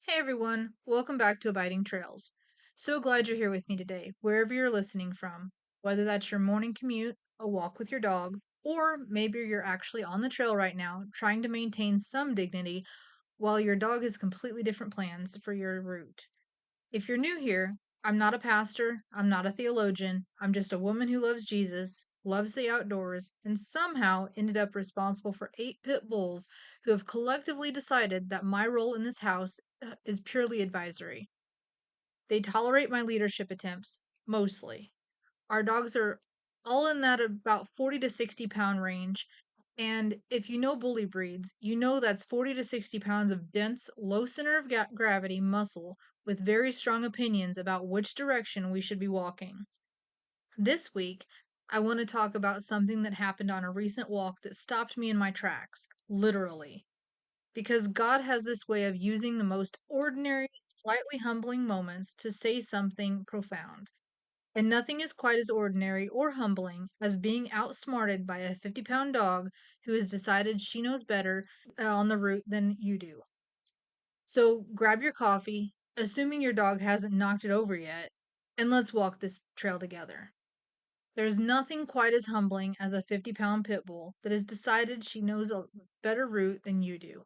Hey everyone, welcome back to Abiding Trails. So glad you're here with me today, wherever you're listening from. Whether that's your morning commute, a walk with your dog, or maybe you're actually on the trail right now trying to maintain some dignity while your dog has completely different plans for your route. If you're new here, I'm not a pastor, I'm not a theologian, I'm just a woman who loves Jesus, loves the outdoors, and somehow ended up responsible for 8 pit bulls who have collectively decided that my role in this house is purely advisory. They tolerate my leadership attempts, mostly. Our dogs are all in that about 40 to 60 pound range. And if you know bully breeds, you know that's 40 to 60 pounds of dense, low center of gravity muscle with very strong opinions about which direction we should be walking. This week, I want to talk about something that happened on a recent walk that stopped me in my tracks, literally. Because God has this way of using the most ordinary, slightly humbling moments to say something profound. And nothing is quite as ordinary or humbling as being outsmarted by a 50-pound dog who has decided she knows better on the route than you do. So grab your coffee, assuming your dog hasn't knocked it over yet, and let's walk this trail together. There's nothing quite as humbling as a 50-pound pit bull that has decided she knows a better route than you do.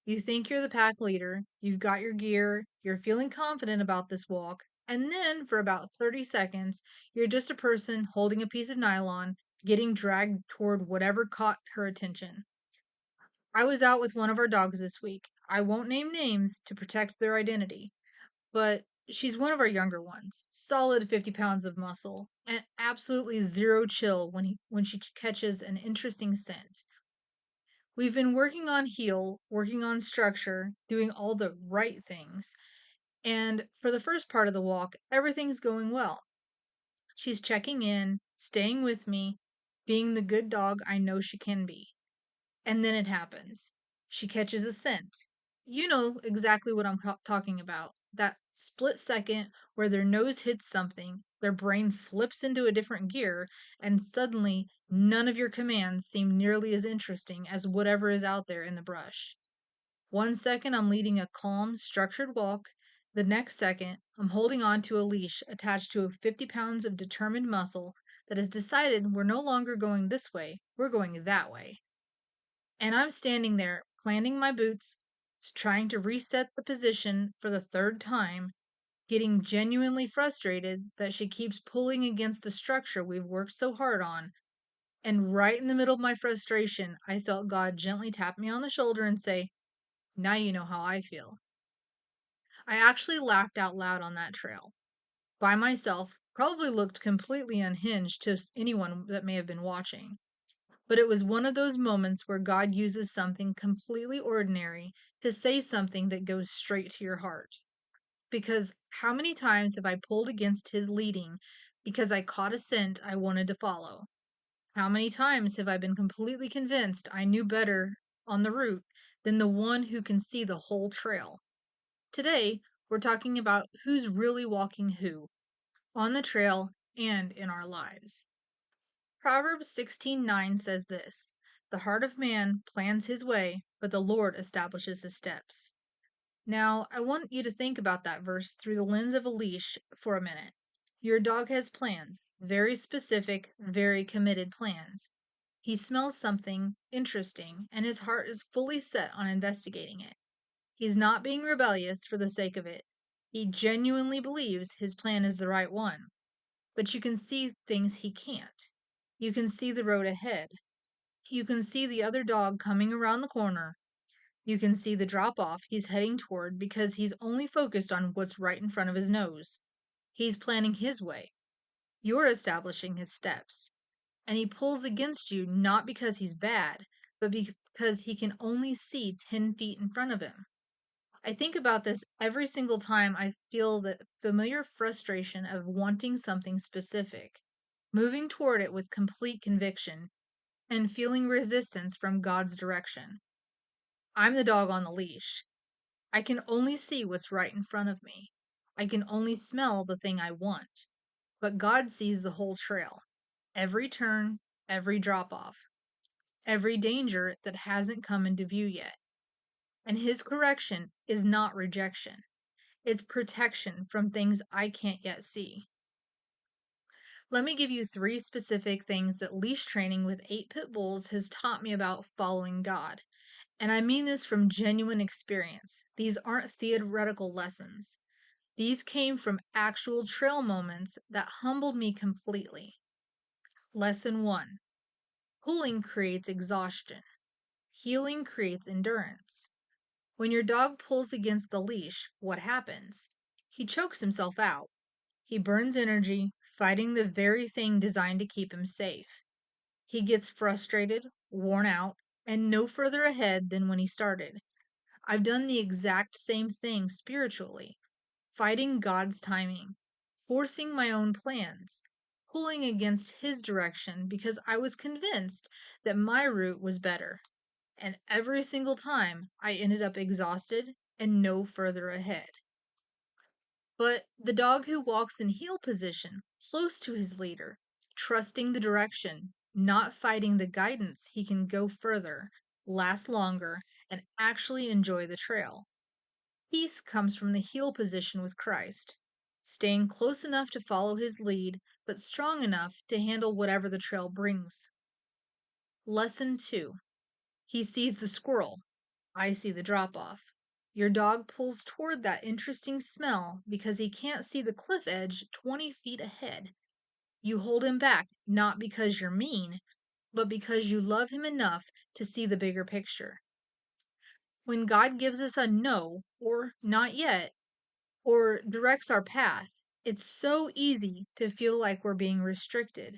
You think you're the pack leader, you've got your gear, you're feeling confident about this walk, and then for about 30 seconds, you're just a person holding a piece of nylon, getting dragged toward whatever caught her attention. I was out with one of our dogs this week. I won't name names to protect their identity, but she's one of our younger ones. Solid 50 pounds of muscle and absolutely zero chill when she catches an interesting scent. We've been working on heel, working on structure, doing all the right things. And for the first part of the walk, everything's going well. She's checking in, staying with me, being the good dog I know she can be. And then it happens. She catches a scent. You know exactly what I'm talking about. That split second where their nose hits something, their brain flips into a different gear, and suddenly none of your commands seem nearly as interesting as whatever is out there in the brush. One second I'm leading a calm, structured walk. The next second, I'm holding on to a leash attached to 50 pounds of determined muscle that has decided we're no longer going this way, we're going that way. And I'm standing there, planting my boots, trying to reset the position for the third time, getting genuinely frustrated that she keeps pulling against the structure we've worked so hard on. And right in the middle of my frustration, I felt God gently tap me on the shoulder and say, "Now you know how I feel." I actually laughed out loud on that trail. By myself, probably looked completely unhinged to anyone that may have been watching. But it was one of those moments where God uses something completely ordinary to say something that goes straight to your heart. Because how many times have I pulled against his leading because I caught a scent I wanted to follow? How many times have I been completely convinced I knew better on the route than the one who can see the whole trail? Today, we're talking about who's really walking who on the trail and in our lives. Proverbs 16:9 says this: "The heart of man plans his way, but the Lord establishes his steps." Now, I want you to think about that verse through the lens of a leash for a minute. Your dog has plans, very specific, very committed plans. He smells something interesting, and his heart is fully set on investigating it. He's not being rebellious for the sake of it. He genuinely believes his plan is the right one. But you can see things he can't. You can see the road ahead. You can see the other dog coming around the corner. You can see the drop off he's heading toward because he's only focused on what's right in front of his nose. He's planning his way. You're establishing his steps. And he pulls against you not because he's bad, but because he can only see 10 feet in front of him. I think about this every single time I feel the familiar frustration of wanting something specific, moving toward it with complete conviction, and feeling resistance from God's direction. I'm the dog on the leash. I can only see what's right in front of me. I can only smell the thing I want. But God sees the whole trail, every turn, every drop off, every danger that hasn't come into view yet. And his correction is not rejection, it's protection from things I can't yet see. Let me give you 3 specific things that leash training with 8 pit bulls has taught me about following God. And I mean this from genuine experience. These aren't theoretical lessons. These came from actual trail moments that humbled me completely. Lesson 1: pulling creates exhaustion, healing creates endurance. When your dog pulls against the leash, what happens? He chokes himself out. He burns energy, fighting the very thing designed to keep him safe. He gets frustrated, worn out, and no further ahead than when he started. I've done the exact same thing spiritually, fighting God's timing, forcing my own plans, pulling against His direction because I was convinced that my route was better. And every single time, I ended up exhausted and no further ahead. But the dog who walks in heel position, close to his leader, trusting the direction, not fighting the guidance, he can go further, last longer, and actually enjoy the trail. Peace comes from the heel position with Christ, staying close enough to follow his lead, but strong enough to handle whatever the trail brings. Lesson 2: he sees the squirrel, I see the drop off. Your dog pulls toward that interesting smell because he can't see the cliff edge 20 feet ahead. You hold him back, not because you're mean, but because you love him enough to see the bigger picture. When God gives us a no, or not yet, or directs our path, it's so easy to feel like we're being restricted.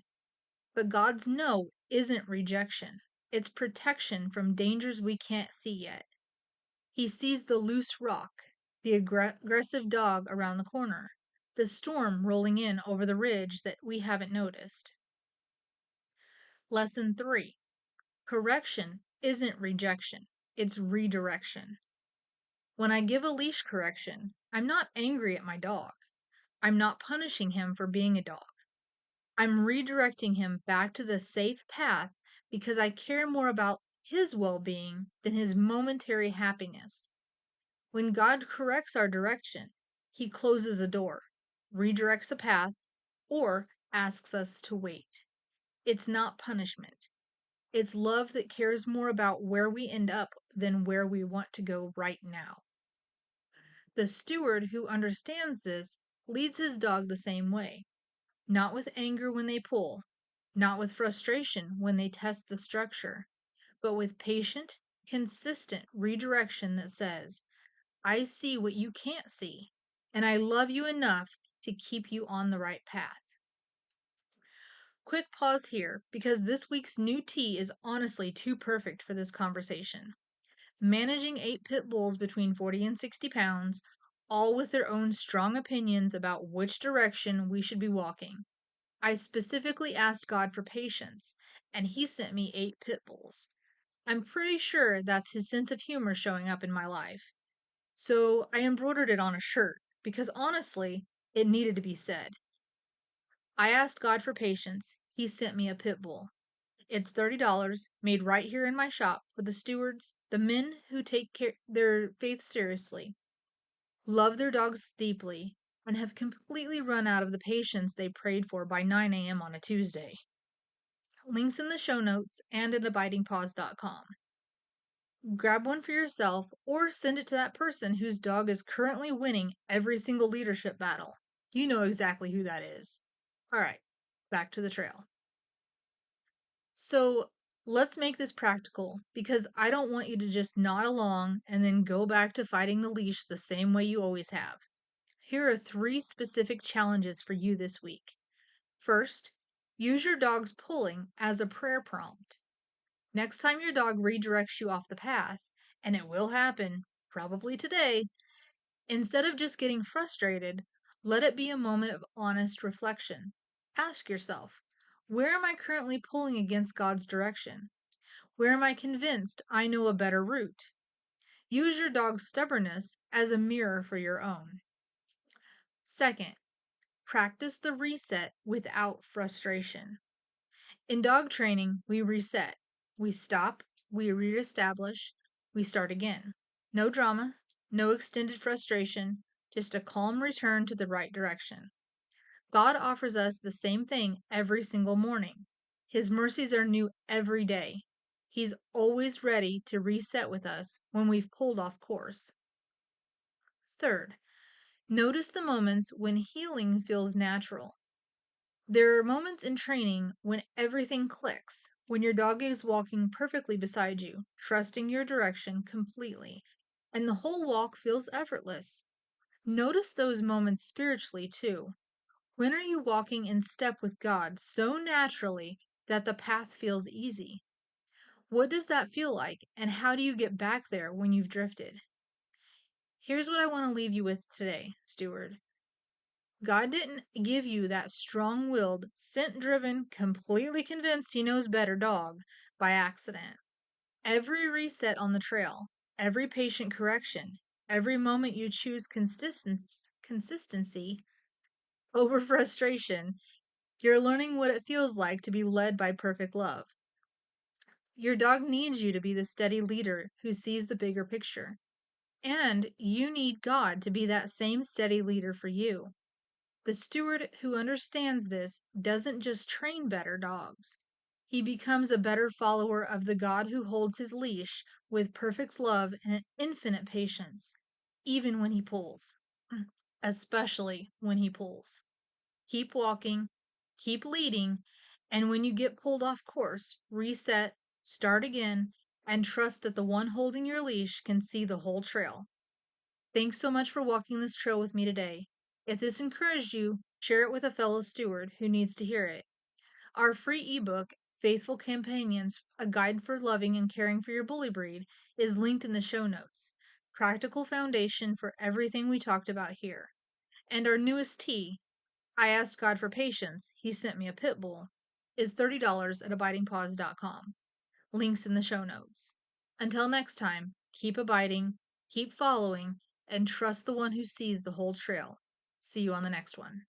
But God's no isn't rejection, it's protection from dangers we can't see yet. He sees the loose rock, the aggressive dog around the corner, the storm rolling in over the ridge that we haven't noticed. Lesson 3: correction isn't rejection, it's redirection. When I give a leash correction, I'm not angry at my dog. I'm not punishing him for being a dog. I'm redirecting him back to the safe path because I care more about his well being than his momentary happiness. When God corrects our direction, He closes a door, redirects a path, or asks us to wait. It's not punishment. It's love that cares more about where we end up than where we want to go right now. The steward who understands this leads his dog the same way, not with anger when they pull, not with frustration when they test the structure, but with patient, consistent redirection that says, I see what you can't see, and I love you enough to keep you on the right path. Quick pause here because this week's new tea is honestly too perfect for this conversation. Managing 8 pit bulls between 40 and 60 pounds, all with their own strong opinions about which direction we should be walking. I specifically asked God for patience, and He sent me 8 pit bulls. I'm pretty sure that's His sense of humor showing up in my life. So I embroidered it on a shirt because honestly, it needed to be said. I asked God for patience. He sent me a pit bull. It's $30, made right here in my shop for the stewards, the men who take their faith seriously, love their dogs deeply, and have completely run out of the patience they prayed for by 9 a.m. on a Tuesday. Links in the show notes and at abidingpaws.com. Grab one for yourself or send it to that person whose dog is currently winning every single leadership battle. You know exactly who that is. All right, back to the trail. So let's make this practical because I don't want you to just nod along and then go back to fighting the leash the same way you always have. Here are 3 specific challenges for you this week. First, use your dog's pulling as a prayer prompt. Next time your dog redirects you off the path, and it will happen, probably today, instead of just getting frustrated, let it be a moment of honest reflection. Ask yourself, where am I currently pulling against God's direction? Where am I convinced I know a better route? Use your dog's stubbornness as a mirror for your own. Second, practice the reset without frustration. In dog training, we reset. We stop, we reestablish, we start again. No drama, no extended frustration, just a calm return to the right direction. God offers us the same thing every single morning. His mercies are new every day. He's always ready to reset with us when we've pulled off course. Third, notice the moments when healing feels natural. There are moments in training when everything clicks, when your dog is walking perfectly beside you, trusting your direction completely, and the whole walk feels effortless. Notice those moments spiritually too. When are you walking in step with God so naturally that the path feels easy? What does that feel like, and how do you get back there when you've drifted? Here's what I want to leave you with today, Steward. God didn't give you that strong willed, scent driven, completely convinced he knows better dog by accident. Every reset on the trail, every patient correction, every moment you choose consistency over frustration, you're learning what it feels like to be led by perfect love. Your dog needs you to be the steady leader who sees the bigger picture. And you need God to be that same steady leader for you. The steward who understands this doesn't just train better dogs. He becomes a better follower of the God who holds his leash with perfect love and infinite patience, even when he pulls, especially when he pulls. Keep walking, keep leading, and when you get pulled off course, reset, start again, and trust that the one holding your leash can see the whole trail. Thanks so much for walking this trail with me today. If this encouraged you, share it with a fellow steward who needs to hear it. Our free ebook, Faithful Companions, a guide for loving and caring for your bully breed, is linked in the show notes. Practical foundation for everything we talked about here. And our newest tea, I asked God for patience, he sent me a Pitbull, is $30 at abidingpaws.com. Links in the show notes. Until next time, keep abiding, keep following, and trust the one who sees the whole trail. See you on the next one.